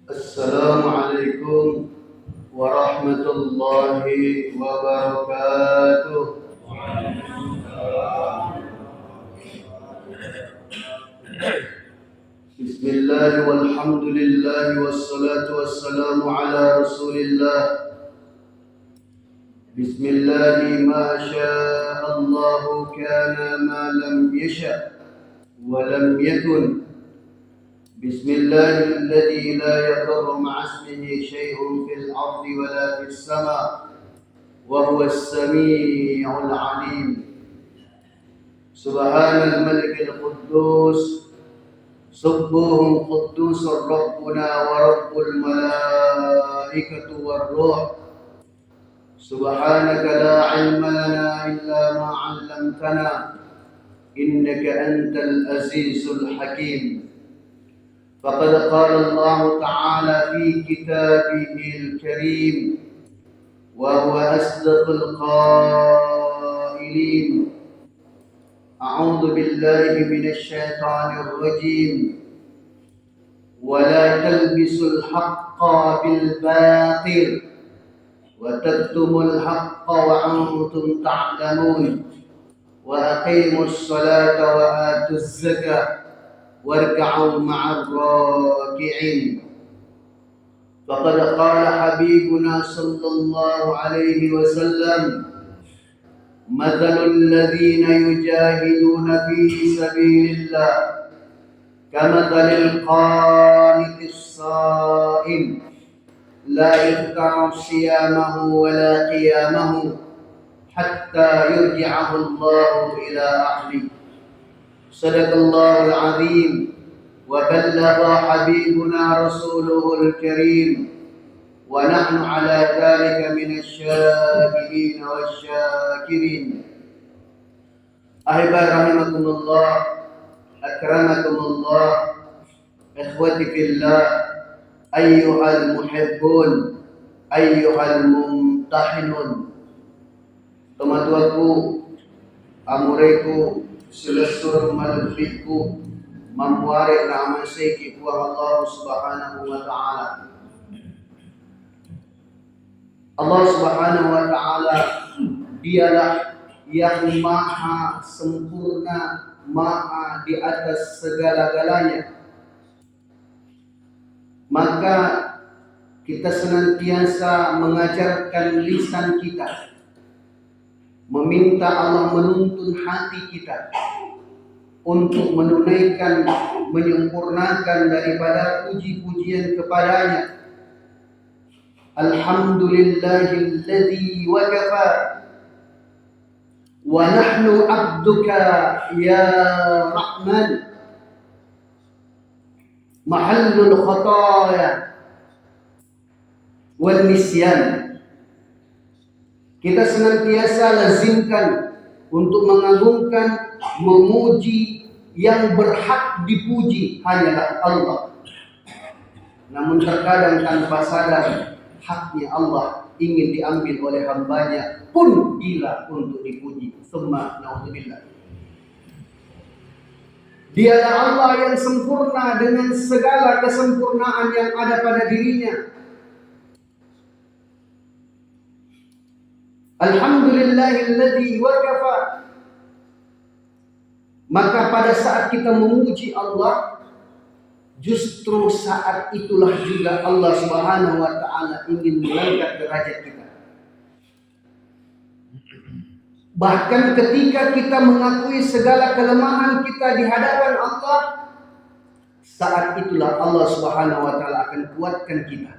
Assalamualaikum warahmatullahi wabarakatuh. Bismillah walhamdulillah wassalatu wassalamu ala rasulillah. Bismillah ma sya'allahu kana ma lam yasha' wa lam yakun. بسم الله الذي لا يضر مع اسمه شيء في الأرض ولا في السماء وهو السميع العليم. سبحان الملك القدوس سبوه قدوس ربنا ورب الملائكة والروح. سبحانك لا علم لنا إلا ما علمتنا إنك أنت العزيز الحكيم. فقد قال الله تعالى في كتابه الكريم وهو أصدق القائلين: أعوذ بالله من الشيطان الرجيم ولا تلبسوا الحق بالباطل وتكتموا الحق وأنتم تعلمون وأقيموا الصلاة وآتوا الزكاة واركعوا مع الراكعين. فقد قال حبيبنا صلى الله عليه وسلم: مثل الذين يجاهدون في سبيل الله كمثل القانت الصائم لا يقطع صيامه ولا قيامه حتى يرجعه الله إلى أهله. صدق الله العظيم وبلغ حبيبنا رسوله الكريم ونحن على ذلك من الشاهدين والشاكرين. أحبائي رحمكم الله، أكرمكم الله، إخوتي في الله، أيها المحبون، أيها الممتحنون. Teman-temanku, amuraiku, selesur malfiku memwarik nama seki kuah Allah subhanahu wa ta'ala. Allah subhanahu wa ta'ala dialah yang maha sempurna, maha di atas segala-galanya. Maka kita senantiasa mengajarkan lisan kita, meminta Allah menuntun hati kita untuk menunaikan, menyempurnakan daripada puji-pujian kepadanya. Alhamdulillahilladzi wa kafa wa nahnu abduka ya Rahman mahallul khataya wal nisyan. Kita senantiasa lazimkan untuk mengagungkan, memuji yang berhak dipuji hanyalah Allah. Namun terkadang tanpa sadar haknya Allah ingin diambil oleh hambanya pun gila untuk dipuji. Summa na'udzubillah. Dialah Allah yang sempurna dengan segala kesempurnaan yang ada pada dirinya. Alhamdulillahilladzi wa kafa. Maka pada saat kita memuji Allah, justru saat itulah juga Allah subhanahu wa ta'ala ingin mengangkat derajat kita. Bahkan ketika kita mengakui segala kelemahan kita di hadapan Allah, saat itulah Allah subhanahu wa ta'ala akan kuatkan kita.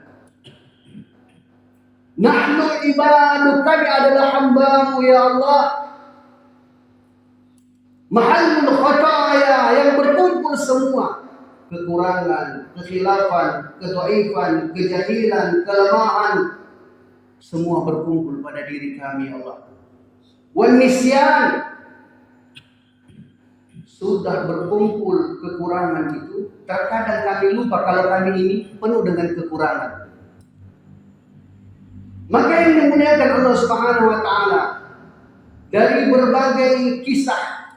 Nahnu ibadu, kami adalah hambamu ya Allah. Mahallul khataya, yang berkumpul semua kekurangan, kekhilafan, kedhaifan, kejahilan, kelemahan, semua berkumpul pada diri kami ya Allah. Wan nisyan, sudah berkumpul kekurangan itu, terkadang kami lupa kalau kami ini penuh dengan kekurangan. Maka yang dimuliakan Allah subhanahu wa ta'ala, dari berbagai kisah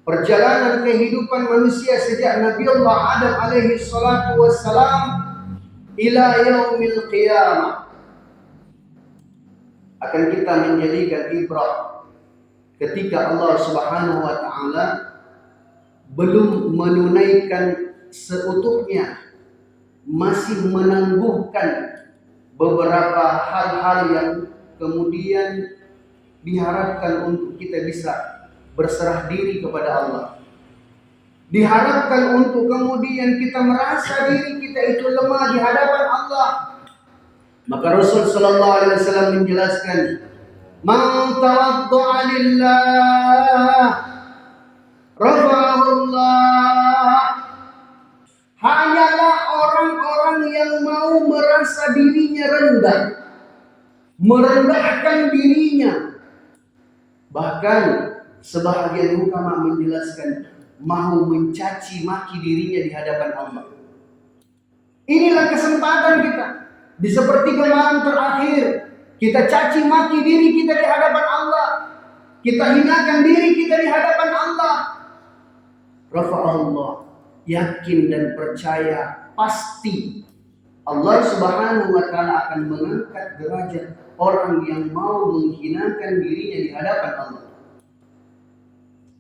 perjalanan kehidupan manusia sejak Nabi Allah Adam alaihi salatu wassalam ila yaumil qiyamah. Akan kita menjadikan ibrah ketika Allah Subhanahu wa taala belum menunaikan seutuhnya, masih menangguhkan beberapa hal-hal yang kemudian diharapkan untuk kita bisa berserah diri kepada Allah. Diharapkan untuk kemudian kita merasa diri kita itu lemah di hadapan Allah. Maka Rasul sallallahu alaihi wasallam menjelaskan, "Man tawadda'a lillah rafa'ahu Allah." Hanyalah orang-orang yang mau merasa dirinya rendah, merendahkan dirinya. Bahkan sebahagian ulama menjelaskan mau mencaci maki dirinya di hadapan Allah. Inilah kesempatan kita di sepertiga malam terakhir, kita caci maki diri kita di hadapan Allah, kita hinakan diri kita di hadapan Allah. Rafa'allah, yakin dan percaya pasti Allah Subhanahu wa taala akan mengangkat derajat orang yang mau menghinakan dirinya di hadapan Allah.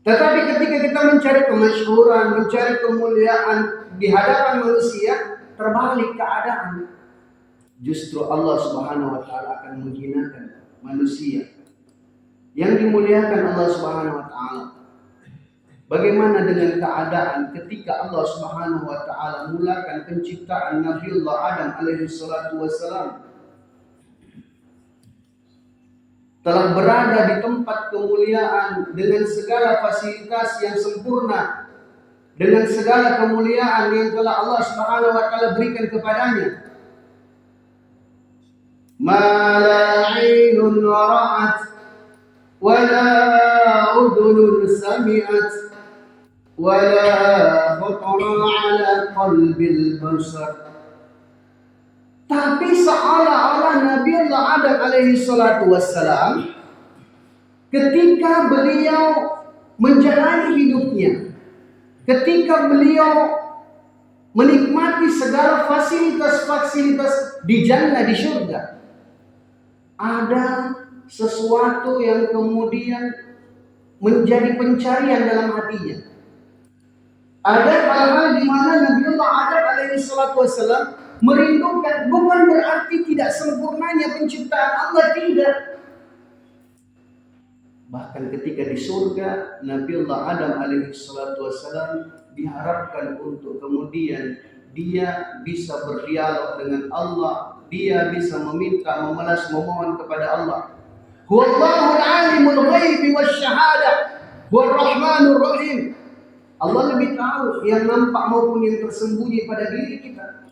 Tetapi ketika kita mencari kemasyhuran, mencari kemuliaan di hadapan manusia, terbalik keadaan. Justru Allah Subhanahu wa taala akan menghinakan manusia. Yang dimuliakan Allah Subhanahu wa taala. Bagaimana dengan keadaan ketika Allah Subhanahu wa taala mulakan penciptaan Nabiullah Adam alaihi salatu wassalam, telah berada di tempat kemuliaan dengan segala fasilitas yang sempurna, dengan segala kemuliaan yang telah Allah Subhanahu wa taala berikan kepadanya. Ma la 'ainun ra'at wa la udhunun sami'at wala khatara ala qalbil bashar. Tapi seolah-olah Nabiullah Adam alaihi salatu wassalam ketika beliau menjalani hidupnya, ketika beliau menikmati segala fasilitas-fasilitas di jannah, di surga, ada sesuatu yang kemudian menjadi pencarian dalam hatinya. Ada hal-hal di mana Nabiullah Adam alaihi salatu wassalam merindukan, bukan berarti tidak sempurnanya penciptaan Allah, tidak. Bahkan ketika di surga, Nabiullah Adam alaihi salatu wassalam diharapkan untuk kemudian dia bisa berdialog dengan Allah, dia bisa meminta, memelas, memohon kepada Allah. Huwallahul alimul ghaibi wasyahadah, huwar rahmanur rahim. Allah lebih tahu yang nampak maupun yang tersembunyi pada diri kita.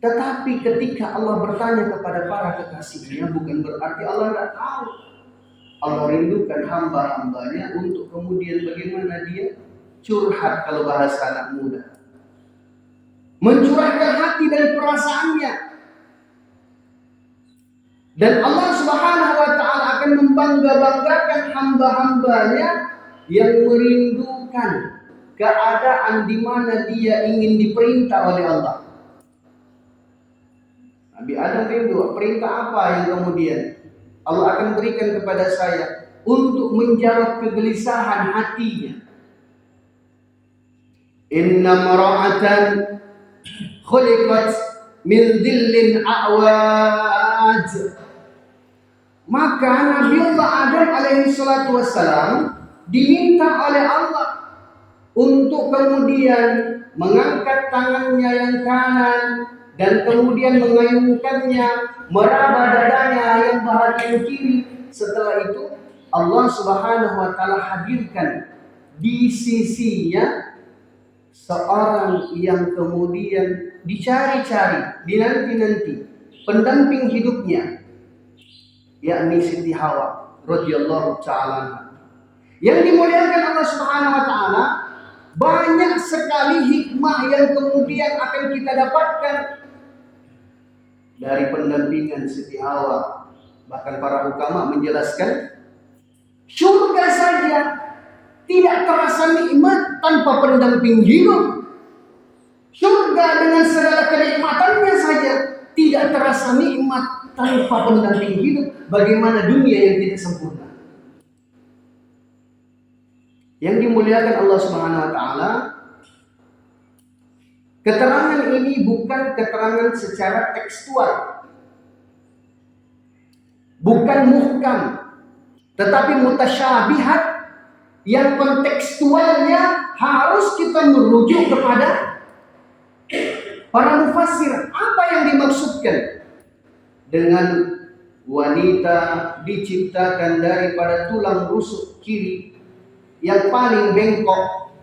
Tetapi ketika Allah bertanya kepada para kekasihnya, bukan berarti Allah tidak tahu. Allah rindukan hamba-hambanya untuk kemudian bagaimana dia curhat, kalau bahasa anak muda, mencurahkan hati dan perasaannya. Dan Allah Subhanahu wa taala akan membangga-banggakan hamba-hambanya yang merindukan keadaan di mana dia ingin diperintah oleh Allah. Nabi Adam rindu, perintah apa yang kemudian Allah akan berikan kepada saya untuk menjawab kegelisahan hatinya. Inna mara'atan khuliqat min dhillin a'waj. Maka Nabiullah Adam alaihi salatu wassalam diminta oleh Allah untuk kemudian mengangkat tangannya yang kanan dan kemudian mengayunkannya, meraba dadanya yang bahagian kiri. Setelah itu Allah Subhanahu wa taala hadirkan di sisinya seorang yang kemudian dicari-cari, dinanti-nanti, pendamping hidupnya, yakni Siti Hawa radhiyallahu ta'ala. Yang dimuliakan Allah Subhanahu wa taala, banyak sekali hikmah yang kemudian akan kita dapatkan dari pendampingan Siti Hawa. Bahkan para ulama menjelaskan, surga saja tidak terasa nikmat tanpa pendamping hidup. Surga dengan segala kenikmatannya tanpa pendamping hidup, bagaimana dunia yang tidak sempurna? Yang dimuliakan Allah Subhanahu wa taala, keterangan ini bukan keterangan secara tekstual, bukan muhkam, tetapi mutasyabihat yang kontekstualnya harus kita merujuk kepada para mufassir. Apa yang dimaksudkan dengan wanita diciptakan daripada tulang rusuk kiri yang paling bengkok?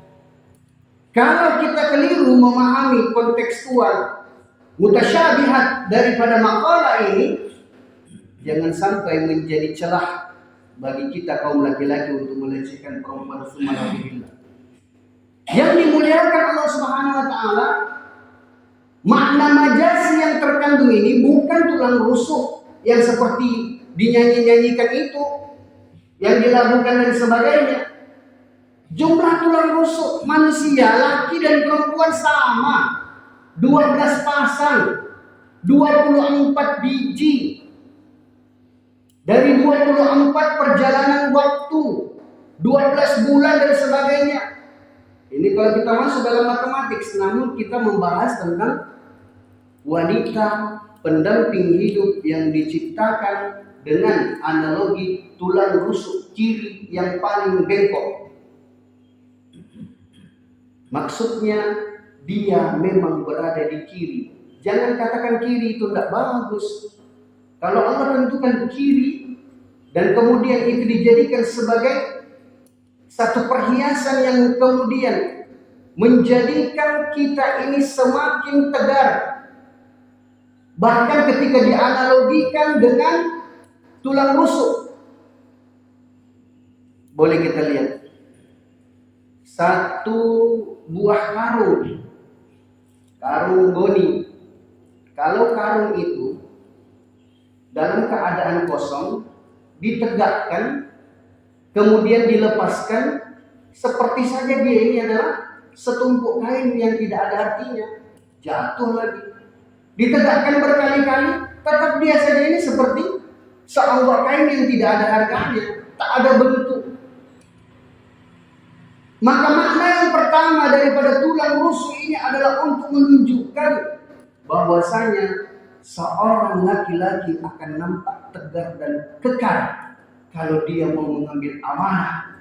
Kalau kita keliru memahami kontekstual mutasyabihat daripada makalah ini, jangan sampai menjadi celah bagi kita kaum laki-laki untuk melecehkan perempuan subhanallah. Yang dimuliakan Allah Subhanahu wa taala, makna majasi yang terkandung ini bukan tulang rusuk yang seperti dinyanyi-nyanyikan itu, yang dilakukan dan sebagainya. Jumlah tulang rusuk manusia laki dan perempuan sama, 12 pasang, 24 biji. Dari 24 perjalanan waktu, 12 bulan dan sebagainya. Ini kalau kita masuk dalam matematik, namun kita membahas tentang wanita pendamping hidup yang diciptakan dengan analogi tulang rusuk kiri yang paling bengkok. Maksudnya dia memang berada di kiri. Jangan katakan kiri itu tidak bagus. Kalau Allah tentukan kiri dan kemudian itu dijadikan sebagai satu perhiasan yang kemudian menjadikan kita ini semakin tegar. Bahkan ketika dianalogikan dengan tulang rusuk. Boleh kita lihat. Satu buah karung goni. Kalau karung itu dalam keadaan kosong ditegakkan, kemudian dilepaskan, seperti saja dia ini adalah setumpuk kain yang tidak ada artinya, jatuh lagi. Ditegakkan berkali-kali, tetap dia saja ini seperti seonggok kain yang tidak ada harganya, tak ada bentuk. Maka makna yang pertama daripada tulang rusuk ini adalah untuk menunjukkan bahwasanya seorang laki-laki akan nampak tegar dan kekar kalau dia mau mengambil amanah,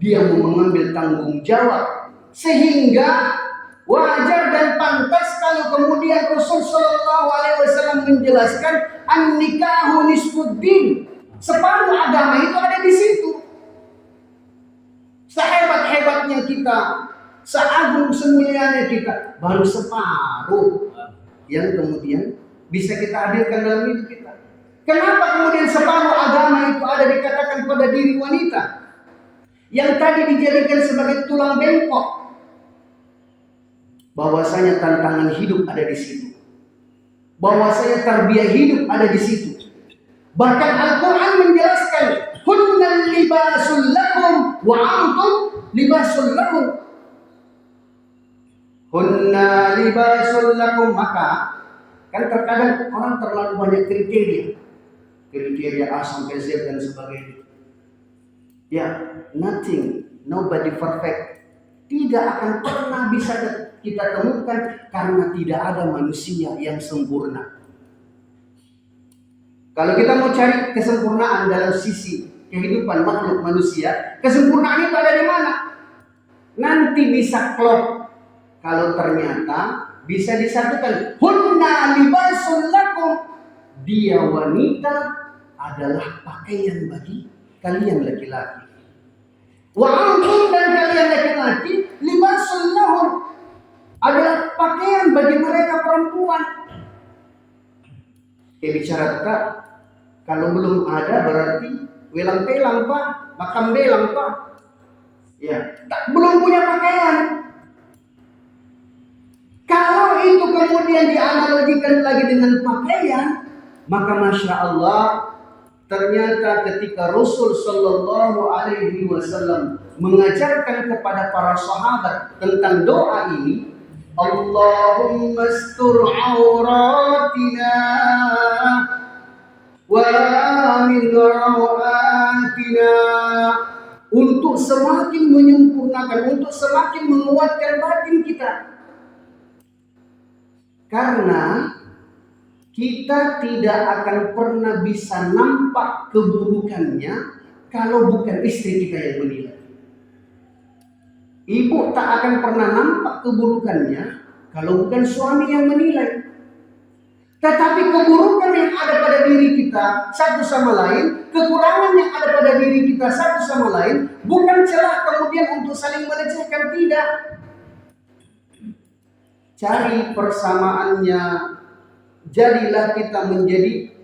dia mau mengambil tanggung jawab, sehingga wajar dan pantas kalau kemudian Rasul Shallallahu Alaihi Wasallam menjelaskan an-nikahu nisfuddin, separuh agama itu ada di situ. Sehebat-hebatnya kita, seagung semulianya kita, baru separuh yang kemudian bisa kita hadirkan dalam hidup kita. Kenapa kemudian separuh agama itu ada dikatakan pada diri wanita yang tadi dijadikan sebagai tulang bengkok? Bahwasanya tantangan hidup ada di situ, bahwasanya tarbiyah hidup ada di situ. Bahkan Al-Quran menjelaskan, hunna libasul lakum wa antum libasul lakum. Hunna libasul lakum. Maka kan terkadang orang terlalu banyak kriteria A sampai Z dan sebagainya. Ya, nobody perfect. Tidak akan pernah bisa kita temukan karena tidak ada manusia yang sempurna. Kalau kita mau cari kesempurnaan dalam sisi kehidupan makhluk manusia, kesempurnaan itu ada di mana? Nanti bisa klop kalau ternyata bisa disatukan. Hunna libasul lakum. Dia wanita adalah pakaian bagi kalian laki-laki. Wa antum, dan kalian laki-laki, libasul lahum, adalah pakaian bagi mereka perempuan. Bicara tak, kalau belum ada berarti welang pelang pak, makam belang pak. Ya, tak, belum punya pakaian. Kalau itu kemudian dianalogikan lagi dengan pakaian, maka masya Allah, ternyata ketika Rasul Shallallahu Alaihi Wasallam mengajarkan kepada para sahabat tentang doa ini, Allahumma astur auratina atina, untuk semakin menyempurnakan, untuk semakin menguatkan batin kita. Karena kita tidak akan pernah bisa nampak keburukannya kalau bukan istri kita yang menilai. Ibu tak akan pernah nampak keburukannya kalau bukan suami yang menilai. Tetapi keburukan yang ada pada diri kita satu sama lain, kekurangan yang ada pada diri kita satu sama lain, bukan celah kemudian untuk saling melecehkan, tidak. Cari persamaannya, jadilah kita menjadi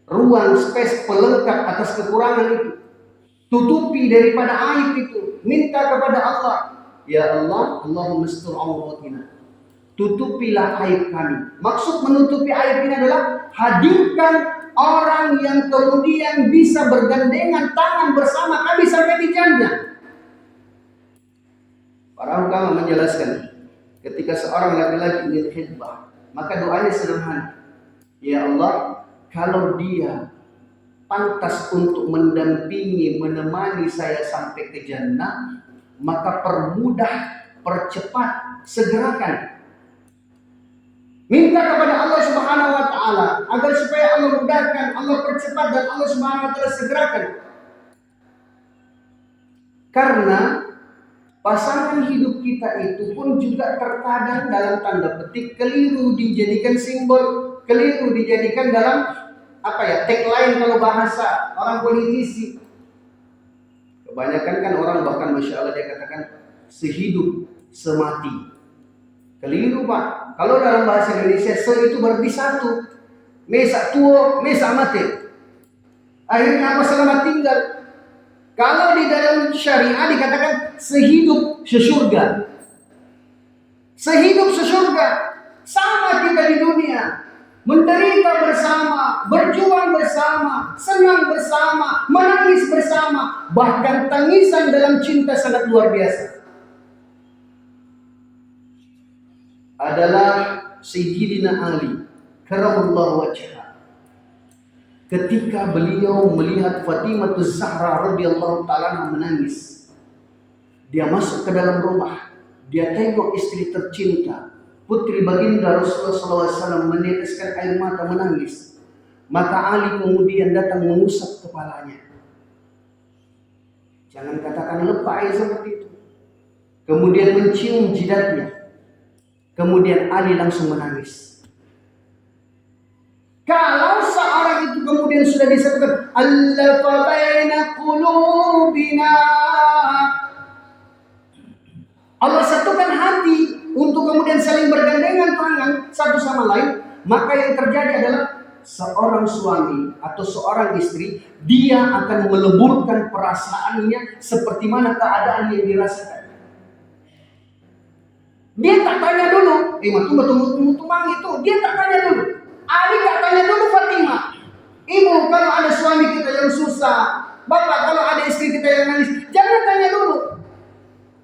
ruang space pelengkap atas kekurangan itu. Tutupi daripada aib itu, minta kepada Allah, ya Allah, Allahumma astur auratina, tutupilah aib kami. Maksud menutupi aib ini adalah hadirkan orang yang kemudian bisa bergandengan tangan bersama kami sampai di jannah. Para ulama menjelaskan, ketika seorang laki-laki ingin khidbah, maka doanya sederhana. Ya Allah, kalau dia pantas untuk mendampingi, menemani saya sampai ke jannah, maka permudah, percepat, segerakan. Minta kepada Allah Subhanahu wa taala agar supaya Allah mudahkan, Allah percepat, dan Allah Subhanahu wa taala segerakan. Karena pasangan hidup kita itu pun juga terkadang dalam tanda petik keliru dijadikan simbol, keliru dijadikan dalam tagline kalau bahasa orang politisi. Kebanyakan kan orang bahkan Masya Allah dia katakan sehidup semati. Keliru Pak. Kalau dalam bahasa Indonesia se itu berarti satu. Mesa tuo, mesa mati. Akhirnya apa? Selamat tinggal. Kalau di dalam syariah dikatakan sehidup sesurga. Sehidup sesurga. Sama kita di dunia. Menderita bersama, berjuang bersama, senang bersama, menangis bersama. Bahkan tangisan dalam cinta sangat luar biasa. Adalah Sayyidina Ali karamallahu wajhah. Ketika beliau melihat Fatimah Az-Zahra radhiyallahu ta'ala menangis, dia masuk ke dalam rumah, dia tengok istri tercinta, putri baginda Rasulullah SAW meneteskan air mata menangis. Maka Ali kemudian datang mengusap kepalanya. Jangan katakan lebay seperti itu. Kemudian mencium jidatnya. Kemudian Ali langsung menangis. Kalau seorang itu kemudian sudah disebutkan allafa baina qulubina, Allah satukan hati untuk kemudian saling bergandengan tangan satu sama lain, maka yang terjadi adalah seorang suami atau seorang istri, dia akan meleburkan perasaannya seperti mana keadaan yang dirasakan. Dia tak tanya dulu, tunggu itu. Dia tak tanya dulu. Ali tak tanya dulu Fatimah. Ibu, kalau ada suami kita yang susah, bapak kalau ada istri kita yang nangis, jangan tanya dulu.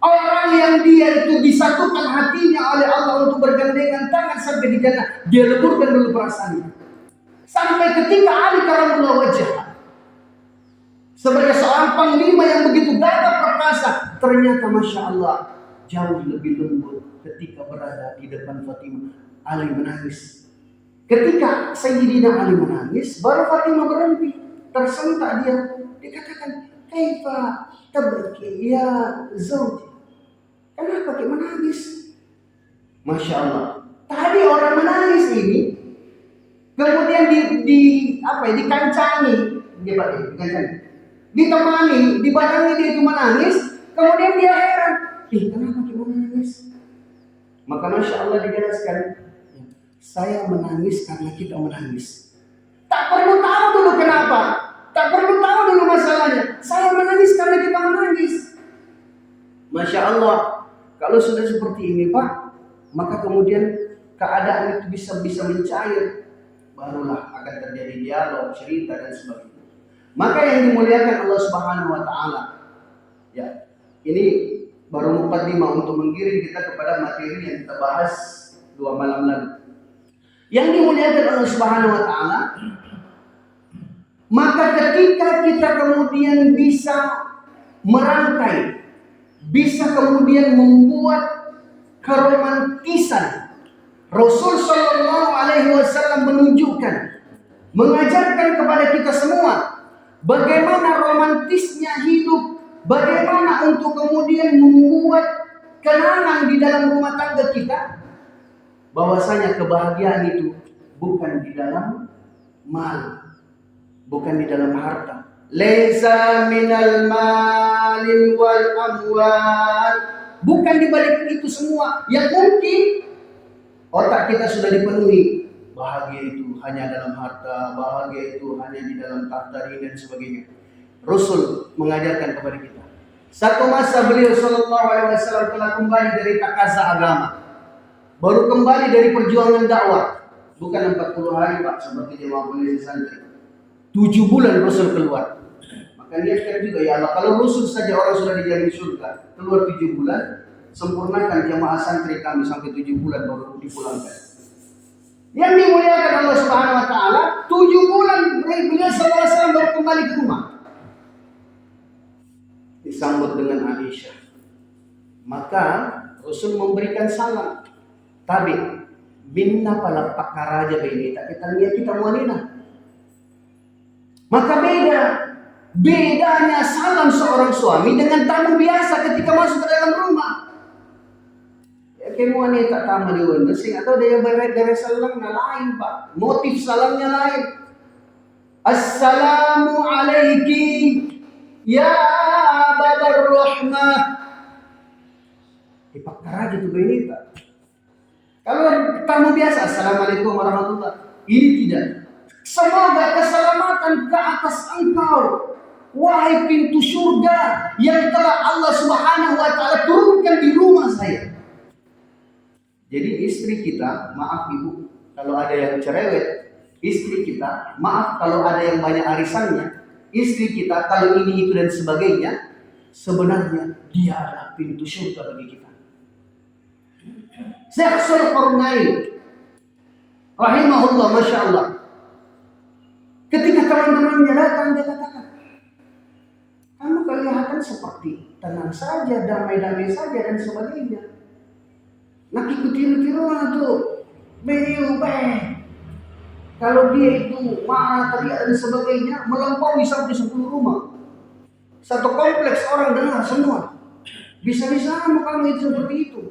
Orang yang dia itu disatukan hatinya oleh Allah untuk bergandengan tangan sampai di jannah, dia leburkan dulu perasaannya. Sampai ketika Ali karamullah wajah, sebagai seorang panglima yang begitu gagah perkasa, ternyata Masya Allah jauh lebih lembut ketika berada di depan Fatimah. Ali menangis. Ketika Sayyidina Ali menangis, baru Fatimah berhenti. Tersentak dia. Dia katakan, kaifa tabki ya zawji? Kenapa dia menangis? Masya Allah. Tadi orang menangis ini, kemudian dikancangi, ditemani, dibarengi dia itu menangis, kemudian dia heran, kenapa dia menangis? Maka Masya Allah dijelaskan, saya menangis karena kita menangis. Tak perlu tahu dulu kenapa, tak perlu tahu dulu masalahnya. Saya menangis karena kita menangis. Masya Allah, kalau sudah seperti ini Pak, maka kemudian keadaan itu bisa mencair, barulah akan terjadi dialog, cerita dan sebagainya. Maka yang dimuliakan Allah Subhanahu Wa Taala, ya ini baru mukaddimah untuk menggiring kita kepada materi yang kita bahas 2 malam lalu. Yang dimuliakan Allah Subhanahu Wa Taala, Maka ketika kita kemudian bisa merangkai, bisa kemudian membuat keromantisan, Rasul Shallallahu Alaihi Wasallam menunjukkan, mengajarkan kepada kita semua bagaimana romantisnya hidup, bagaimana untuk kemudian membuat kenangan di dalam rumah tangga kita, bahwasanya kebahagiaan itu bukan di dalam mal, bukan di dalam harta. Laisa minal malin wal amwal. Bukan di balik itu semua yang mungkin otak kita sudah dipenuhi. Bahagia itu hanya dalam harta, bahagia itu hanya di dalam tahta dan sebagainya. Rasul mengajarkan kepada kita. Satu masa beliau Shallallahu Alaihi Wasallam telah kembali dari takaza agama, baru kembali dari perjuangan dakwah. Bukan 40 hari Pak, seperti jemaah polisi santri. 7 bulan Rasul keluar. Maka niatkan juga, ya Allah, kalau Rasul saja orang sudah dijamin surga, keluar 7 bulan, sempurnakan jemaah santri kami sampai 7 bulan baru dipulangkan. Yang dimuliakan Allah Subhanahu Wa Taala, 7 bulan beliau sallallahu alaihi wasallam baru kembali ke rumah. Disambut dengan Aisyah. Maka Rasul memberikan salam. Tabi, minna pala pakaraja ini tak kita lihat kita wanita. Maka bedanya salam seorang suami dengan tamu biasa ketika masuk ke dalam rumah. Ya kayak wanita tamu di wanda sing atau dia dari salam lain Pak. Motif salamnya lain. Assalamu alaiki ya babar rahmah. Pakaraja itu wanita. Kalau tamu biasa, assalamualaikum warahmatullahi. Ini tidak. Semoga keselamatan ke atas engkau, wahai pintu surga yang telah Allah Subhanahu Wa Taala turunkan di rumah saya. Jadi istri kita, maaf ibu, kalau ada yang cerewet, istri kita, maaf kalau ada yang banyak arisannya, istri kita kalau ini itu dan sebagainya, sebenarnya dia adalah pintu surga bagi kita. Syekh Sulqarnain rahimahullah, masya Allah, ketika teman-temannya datang, dia katakan, kamu kelihatan seperti tenang saja, damai-damai saja dan sebagainya. Nak ikut-tiru-tiruan tuh, beliau kalau dia itu marah, teriak dan sebagainya, melampaui sampai 10 rumah. Satu kompleks orang dengar semua. Bisa-bisa kamu itu seperti itu.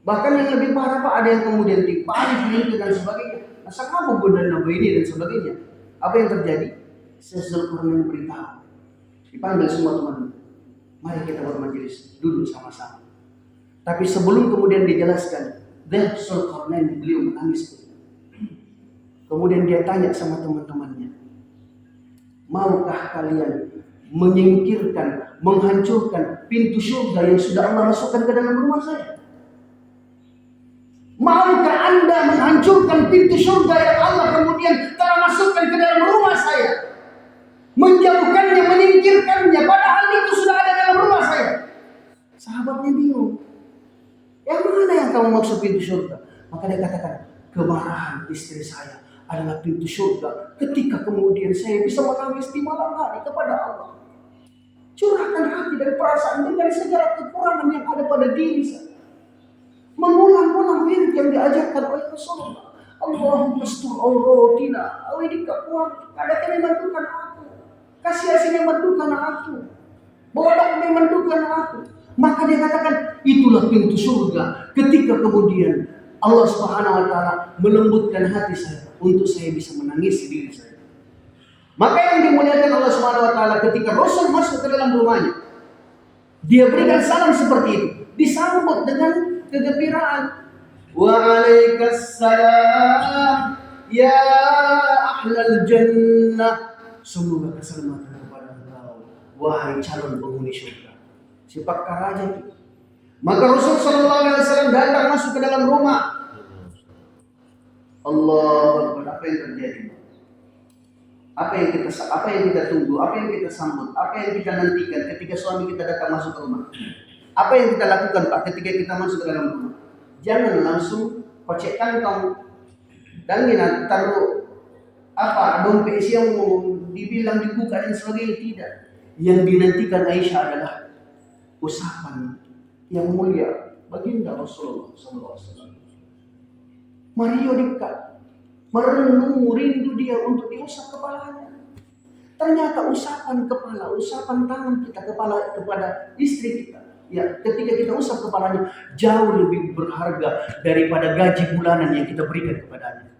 Bahkan yang lebih parah Pak, ada yang kemudian dipalih dan sebagainya. Masa kamu bunda nabi ini dan sebagainya. Apa yang terjadi? Sesuatu beritahu. Dipanggil semua teman. Mari kita bermajelis, duduk sama-sama. Tapi sebelum kemudian dijelaskan, Zulkarnain beliau menangis. Kemudian dia tanya sama teman-temannya, maukah kalian menyingkirkan, menghancurkan pintu surga yang sudah Allah masukkan ke dalam rumah saya? Maukah Anda menghancurkan pintu surga yang Allah kemudian telah masukkan ke dalam rumah saya? Menjauhkannya, menyingkirkannya, padahal itu sudah ada dalam rumah saya. Sahabatnya bingung. Yang mana yang kamu maksud pintu surga? Maka dia katakan, kemarahan istri saya adalah pintu surga. Ketika kemudian saya bisa menangis di malam hari kepada Allah. Curahkan hati dan perasaan dengan segala kekurangan yang ada pada diri saya. Mengulang-ulang wirid yang diajarkan oleh Rasulullah. Allahumma astur auratina, awidika puan, kada kami mandukan aku. Kasih asing mandukan aku. Bodoh mandukan aku. Maka dia katakan, itulah pintu surga. Ketika kemudian Allah Subhanahu Wa Taala melembutkan hati saya untuk saya bisa menangisi diri saya. Maka yang dimuliakan Allah Subhanahu Wa Taala ketika Rasul masuk ke dalam rumahnya, dia berikan salam seperti itu, disambut dengan kegembiraan. Waalaikumsalam ya ahlal jannah. Semoga keselamatan kepada engkau, wahai calon penghuni surga. Si Pakaraja itu. Maka Rasul sallallahu alaihi wasallam datang masuk ke dalam rumah. Allah, apa yang terjadi? Apa yang kita tunggu? Apa yang kita sambut? Apa yang kita nantikan ketika suami kita datang masuk ke rumah? Apa yang kita lakukan Pak ketika kita masuk ke dalam rumah? Jangan langsung kocek kantong dan taruh apa dompet yang dibilang dibuka dan sebagainya, tidak. Yang dinantikan Aisyah adalah usapan yang mulia baginda Rasulullah SAW. Mario dekat, merenung, rindu dia untuk diusap kepalanya. Ternyata usapan kepala, usapan tangan kita kepada istri kita, ya, ketika kita usap kepalanya jauh lebih berharga daripada gaji bulanan yang kita berikan kepadanya.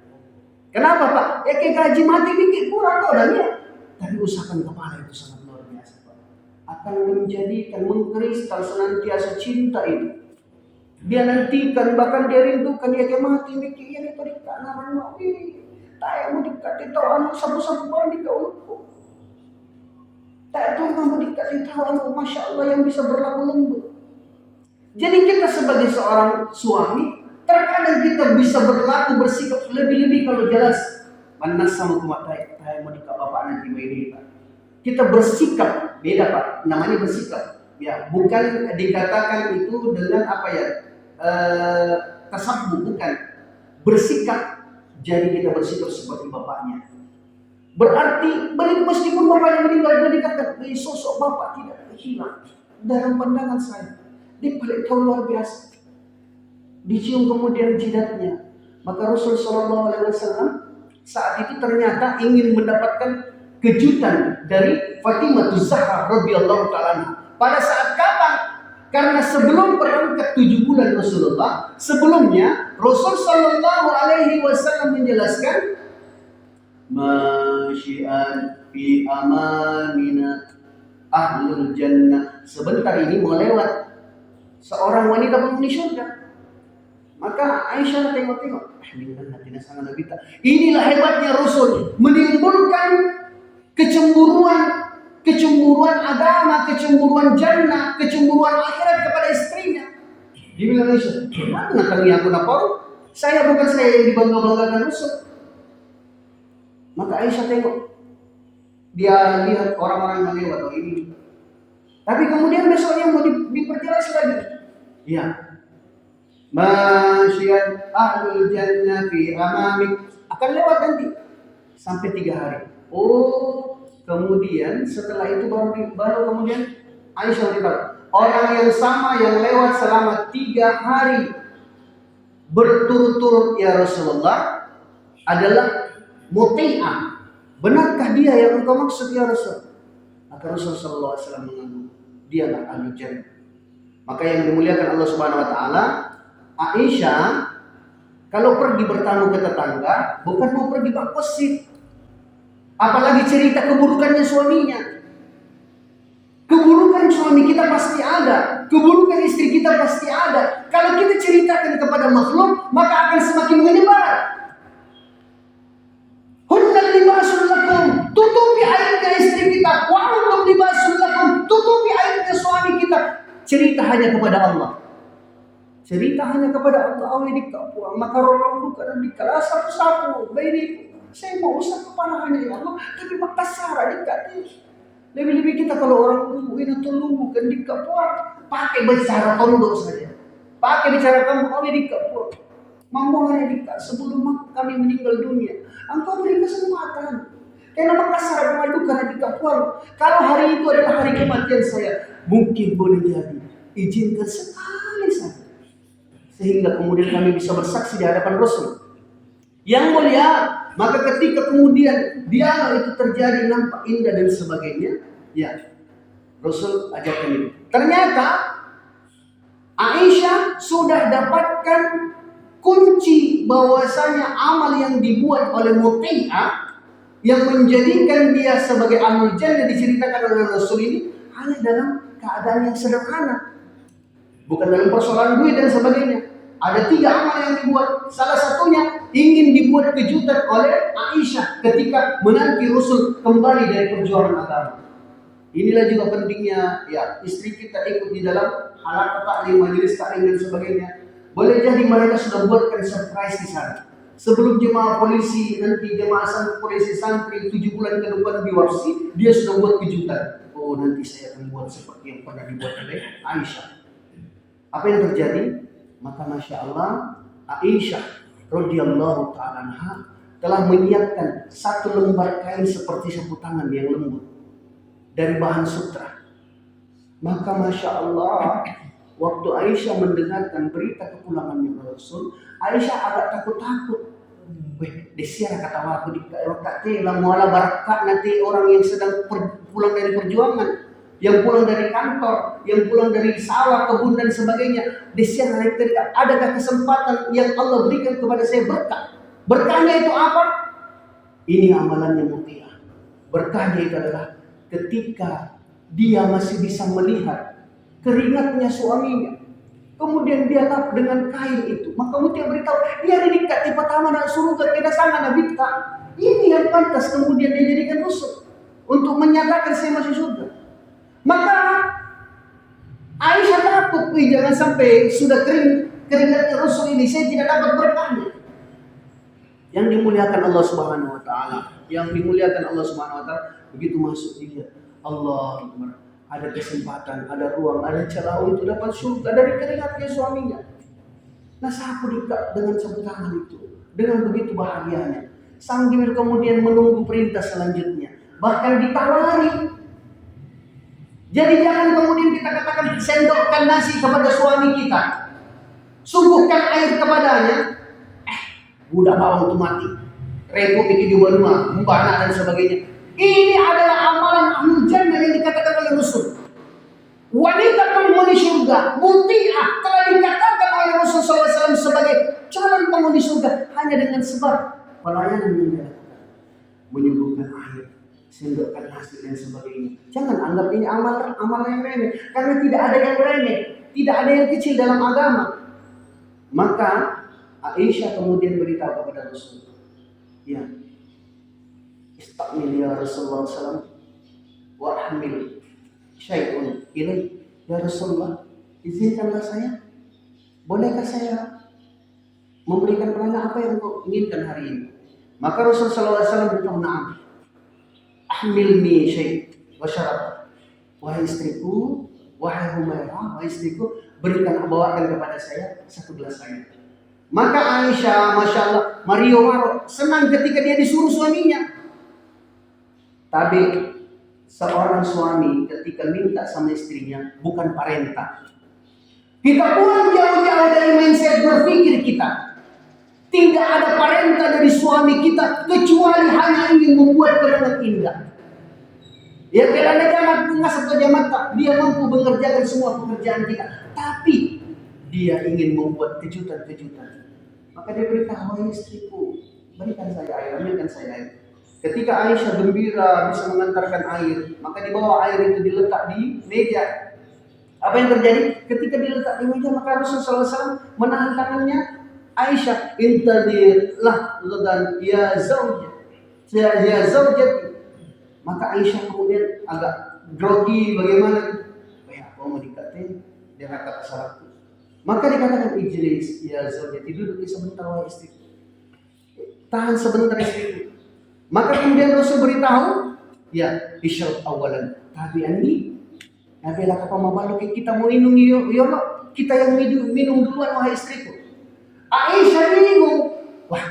Kenapa Pak? Ya kayak gaji mati dikit kurang kok dan ya. Tapi usapan kepala itu sangat luar biasa Pak. Akan menjadikan mengkristal senantiasa cinta itu. Dia nantikan, bahkan dia rindukan, dia kayak mati mikir ini tadi karena mau ini. Tak mau dekat itu anak sabu-sabu balik kau lupa. Tak tahu kamu dekat itu anak, masya Allah yang bisa berlaku lembut. Jadi kita sebagai seorang suami, terkadang kita bisa berlaku bersikap lebih-lebih kalau jelas. Manas sama kumatai, saya mau dekat bapak nanti ini Pak. Kita bersikap beda Pak, namanya bersikap. Ya, bukan dikatakan itu dengan apa ya? Tasabbu, bukan. Bersikap, jadi kita bersikap seperti bapaknya. Berarti meskipun bapaknya meninggal, dia dikatakan sosok bapak tidak hilang dalam pandangan saya. Dia paling tahu luar biasa. Dicium kemudian jidatnya. Maka Rasul SAW saat itu ternyata ingin mendapatkan kejutan dari Fatimah Zahra radhiyallahu ta'ala. Pada saat kapan? Karena sebelum berangkat 7 bulan Rasulullah, sebelumnya Rasul sallallahu alaihi wasallam menjelaskan masyian fi amanina ahlul jannah. Sebentar ini mau lewat seorang wanita penghuni surga. Maka Aisyah tengok-tengok, inilah hebatnya Rasul, menimbulkan kecemburuan agama, kecemburuan jannah, kecemburuan akhirat kepada istrinya. Dia bilang Aisyah, kenapa kalian aku napor? Saya bukan saya yang dibangga-banggakan Rasul. Maka Aisyah tengok, dia lihat orang-orang yang lewat, oh ini. Tapi kemudian besoknya mau diperjelas lagi. Ya. Masyian ahlul jannah fi amamik, akan lewat nanti sampai 3 hari. Oh, kemudian setelah itu baru kemudian Aisyah berkata, orang yang sama yang lewat selama 3 hari berturut-turut ya Rasulullah adalah muti'ah. Benarkah dia yang engkau maksud ya Rasul? Maka Rasulullah SAW mengaku, dialah ahlul jannah. Maka yang dimuliakan Allah Subhanahu Wa Taala, Aisyah kalau pergi bertamu ke tetangga bukan mau pergi bakosip, apalagi cerita keburukannya suaminya. Keburukan suami kita pasti ada, keburukan istri kita pasti ada. Kalau kita ceritakan kepada makhluk, maka akan semakin menyebar. Hunna libasul lakum, tutupi aibnya istri kita. Wa antum libasul lakum, tutupi aibnya suami kita. Cerita hanya kepada Allah. Cerita hanya kepada Allah. Awi dikapuang, maka orang buka dan dikala sapu-sapu. Baik, saya mau usah kepala hanya ya Allah, tapi maka sarah dikati. Lebih-lebih kita kalau orang ini tolong bukan dikapuang, pakai bicara tondok saja. Pakai bicara kamu, awi dikapuang. Mampu hanya dikat sebelum kami meninggal dunia. Engkau beri kesempatan. Karena maka sarah mengadukan dikapuang. Kalau hari itu adalah hari kematian saya, mungkin boleh jadi izinkan sekali saja, sehingga kemudian kami bisa bersaksi di hadapan Rasul yang mulia. Maka ketika kemudian dialog itu terjadi, nampak indah dan sebagainya, ya Rasul ajarkan itu. Ternyata Aisyah sudah dapatkan kunci bahwasanya amal yang dibuat oleh Muti'ah yang menjadikan dia sebagai ahlul jannah diceritakan oleh Rasul ini hanya dalam keadaan yang sederhana, bukan dalam persoalan duit dan sebagainya. Ada 3 amal yang dibuat. Salah satunya ingin dibuat kejutan oleh Aisyah ketika menanti Rasul kembali dari perjuangan agama. Inilah juga pentingnya ya istri kita ikut di dalam halaqah taklim, majelis taklim dan sebagainya. Boleh jadi mereka sudah buatkan surprise di sana. Sebelum jemaah polisi nanti jemaah polisi santri 7 bulan ke depan diwasi, dia sudah buat kejutan. Oh nanti saya akan buat seperti yang pernah dibuat oleh Aisyah. Apa yang terjadi? Maka Masya Allah Aisyah radhiyallahu ta'ala anha telah menyiapkan satu lembar kain seperti sapu tangan yang lembut dari bahan sutra. Maka Masya Allah, waktu Aisyah mendengarkan berita kepulangannya Rasul, Aisyah agak takut-takut. Weh, desiara kata aku di kate lah muala barakat nanti orang yang sedang pulang dari perjuangan, yang pulang dari kantor, yang pulang dari sawah, kebun dan sebagainya. Desiara adakah kesempatan yang Allah berikan kepada saya berkah? Berkahnya itu apa? Ini amalannya Mutia. Berkahnya itu adalah ketika dia masih bisa melihat keringatnya suaminya, kemudian dia lap dengan kain itu, maka Mutia beritahu, dia didikat di pertama dan surga tidak sama Nabi. Ini yang pantas kemudian dia jadikan rusuh untuk menyatakan saya masih surga. Maka Aisyah takut, jangan sampai sudah keringatnya Rasul ini saya tidak dapat berkahnya. Yang dimuliakan Allah Subhanahu wa taala, begitu masuk dia, Allah Akbar, ada kesempatan, ada ruang, ada celah untuk dapat surga dari keringatnya suaminya. Nah, sapu dekat dengan sapu tangan itu, dengan begitu bahagianya. Sambil kemudian menunggu perintah selanjutnya, bahkan ditawari. Jadi jangan kemudian kita katakan sendokkan nasi kepada suami kita, suguhkan air kepadanya, budak bawang itu mati, repot bikin di benua, membana dan sebagainya. Ini adalah amalan ahlul jannah yang dikatakan oleh Rasul. Wanita penghuni surga, muti'ah, telah dikatakan oleh Rasul SAW sebagai calon penghuni surga hanya dengan sebab pelayanan yang dilakukan, menyuguhkan air, sendokkan nasi dan sebagainya. Jangan anggap ini amal yang remeh, karena tidak ada yang remeh, tidak ada yang kecil dalam agama. Maka Aisyah kemudian beritahu kepada Rasul, ya, istakmil ya Rasulullah SAW wa ahmil syai'un ilai. Ya Rasulullah, izinkanlah saya, bolehkah saya memberikan pelayanan apa yang kau inginkan hari ini? Maka Rasulullah SAW beritahu, na'am, ahmilni syai' wa syarab. Wahai istriku, wahai Humairah, wahai istriku, berikan, bawakan kepada saya satu gelas air. Maka Aisyah, Masya Allah, Mario Maro senang ketika dia disuruh suaminya. Tapi seorang suami ketika minta sama istrinya bukan parenta. Kita pulang jauh-jauh dari mindset berpikir kita. Tidak ada parenta dari suami kita kecuali hanya ingin membuat keadaan indah. Ya kerana jamat ngasap jamat tak, dia mampu mengerjakan semua pekerjaan kita. Tapi dia ingin membuat kejutan-kejutan. Maka dia beritahu, wahai istriku, berikan saya air, ambilkan saya air. Ketika Aisyah gembira bisa mengantarkan air, maka dibawa air itu diletak di meja. Apa yang terjadi? Ketika diletak di meja, maka Rasulullah SAW menahan tangannya Aisyah, intadirlah dan ya zaujati. Maka Aisyah kemudian agak grogi, bagaimana? Apa mau dikatain? Dia kata salahku. Maka dikatakan ijlis ya zaujati, duduk sebentar wahai istri. Tahan sebentar istri. Maka kemudian Rasul beritahu, ya isyrab awalan, tapi ini nabilah apa mabalu kita mau minum yolo, kita yang minum duluan wahai istriku. Aisyah bingung, wah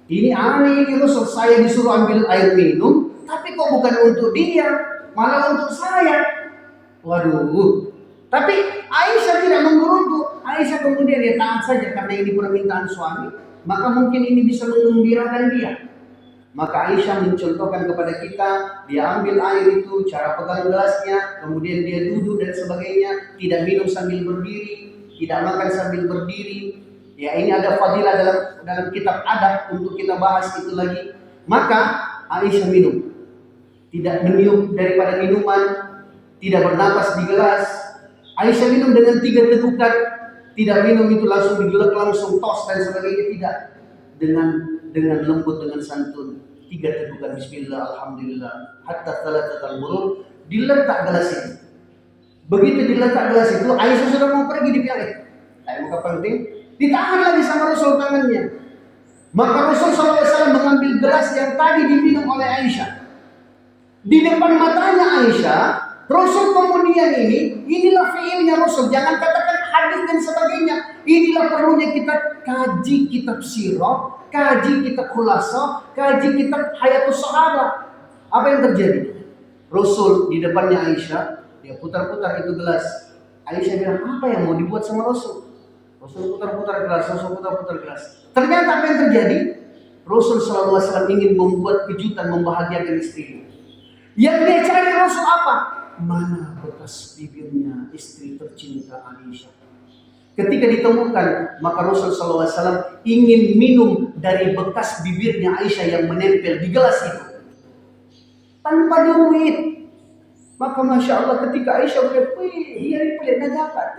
ini aneh ini Rasul, saya disuruh ambil air minum, tapi kok bukan untuk dia, malah untuk saya. Waduh. Tapi Aisyah tidak menggerutu. Aisyah kemudian dia taat saja karena ini permintaan suami, maka mungkin ini bisa menggembirakan dia. Maka Aisyah mencontohkan kepada kita, dia ambil air itu, cara pegang gelasnya, kemudian dia duduk dan sebagainya, tidak minum sambil berdiri, tidak makan sambil berdiri. Ya ini ada fadilah dalam kitab adab untuk kita bahas itu lagi. Maka Aisyah minum, tidak meniup daripada minuman, tidak bernapas di gelas. Aisyah minum dengan 3 tegukan, tidak minum itu langsung digelek langsung tos dan sebagainya, tidak. Dengan lembut, dengan santun, 3 tegukan bismillah, alhamdulillah, hatta thalathatal murur, diletak gelas itu. Begitu diletak gelas itu, Aisyah sudah mau pergi di pihak muka penting, ditahan lagi sama Rasul tangannya. Maka Rasul SAW mengambil gelas yang tadi diminum oleh Aisyah. Di depan matanya Aisyah, Rasul kemudian inilah fiilnya Rasul, jangan katakan hadis dan sebagainya. Inilah perlunya kita kaji kitab sirah, kaji kitab khulasah, kaji kitab hayatus sahabat. Apa yang terjadi? Rasul di depannya Aisyah, dia putar-putar itu gelas. Aisyah bilang, apa yang mau dibuat sama Rasul? Rasul putar-putar gelas, Rasul putar-putar gelas. Ternyata apa yang terjadi? Rasul SAW ingin membuat kejutan, membahagiakan istrinya. Yang dia cari Rasul apa? Mana bekas bibirnya istri tercinta Aisyah. Ketika ditemukan, maka Rasul SAW ingin minum dari bekas bibirnya Aisyah yang menempel di gelas itu. Tanpa duit. Maka Masya Allah ketika Aisyah melihat, iya pelit naga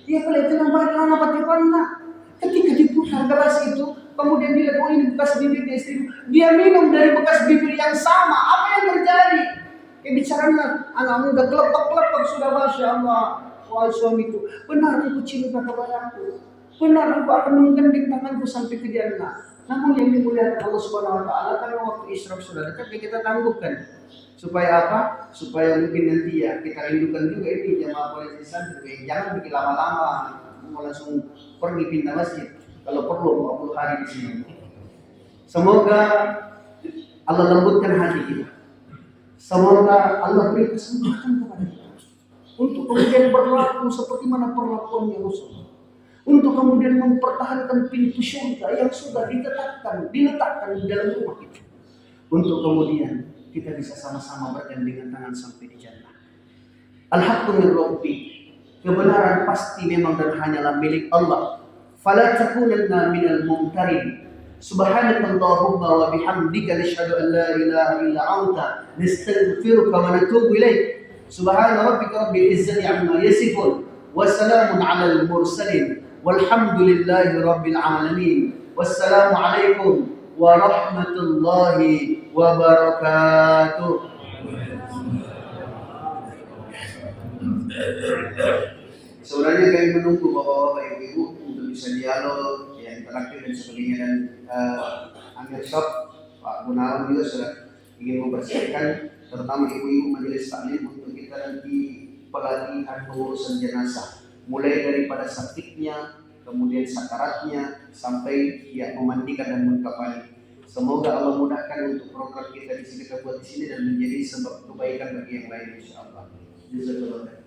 iya pelit itu namanya apa tiba-tiba. Ketika diputar gelas itu, kemudian dilihat, ini bekas bibirnya istri. Dia minum dari bekas bibir yang sama. Apa yang terjadi? Bicaranya anak muda kelepek-kelepek sudah, Masya Allah. Wahai suamiku, benar aku cinta kepadaku. Benar aku akan menggandeng tanganku sampai ke jannah. Namun yang dimuliakan Allah Subhanahu wa taala, karena waktu Isra sudah dekat, kita tangguhkan. Supaya apa? Supaya mungkin nanti ya kita rindukan juga ini jamaah polisi santri. Jangan bikin lama-lama, mau langsung pergi pindah masjid. Kalau perlu 40 hari di sini. Semoga Allah lembutkan hati kita. Semoga Allah beri kesempatan kepada kita untuk kemudian berlaku seperti mana perlakuannya Rasul. Untuk kemudian mempertahankan pintu syurga yang sudah diletakkan di dalam rumah kita. Untuk kemudian kita bisa sama-sama bergandengan tangan sampai di jannah. Al-haqqu min rabbi. Kebenaran pasti memang dan hanyalah milik Allah. Fala takunanna minal mumtarin. Subhanakallahumma wa bihamdika nashhadu an la ilaha illa anta nastaghfiruka wa natubu ilaik. Subhana rabbika rabbil izzati amma yasifun wa salamun 'alal mursalin walhamdulillahi rabbil alamin. Wassalamu alaikum warahmatullahi wabarakatuh. Sebenarnya kami menunggu bapak-bapak ibu-ibu untuk bisa dialog, ya, interaktif dan sebagainya, dan Amir Shop, Pak Gunawan juga sudah ingin mempersiapkan, terutama ibu-ibu majelis taklim untuk kita nanti pelatihan pengurusan jenazah, mulai daripada sakitnya, kemudian sakaratnya, sampai ya memandikan dan mengkafani. Semoga Allah mudahkan untuk program kita di sini, kita buat di sini dan menjadi sebab kebaikan bagi yang lain, insyaallah. Jazakallahu khairan.